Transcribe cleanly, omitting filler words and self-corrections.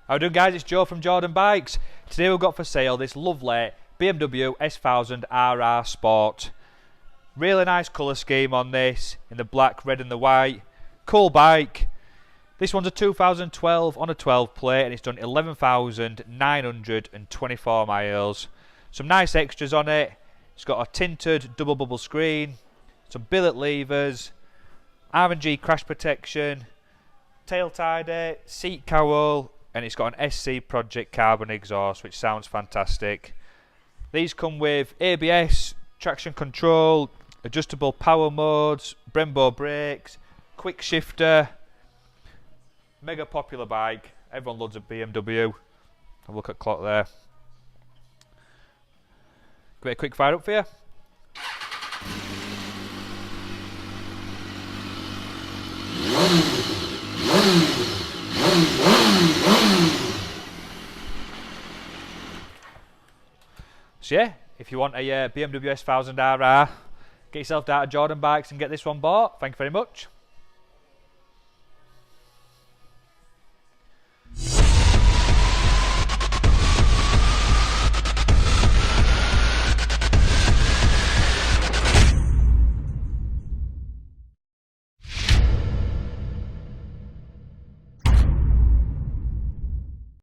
How you doing, guys? It's Joe from Jordanbikes. Today we've got for sale this lovely BMW S1000RR Sport. Really nice colour scheme on this, in the black, red and the white. Cool bike. This one's a 2012 on a 12 plate and it's done 11,924 miles. Some nice extras on it. It's got a tinted double bubble screen, some billet levers, R&G crash protection, tail tidy, seat cowl, and it's got an SC Project carbon exhaust, which sounds fantastic. These come with ABS, traction control, adjustable power modes, Brembo brakes, quickshifter. Mega popular bike. Everyone loves a BMW. Have a look at clock there. Give it a quick fire up for you. So yeah, if you want a BMW S1000RR, get yourself down to Jordanbikes and get this one bought. Thank you very much.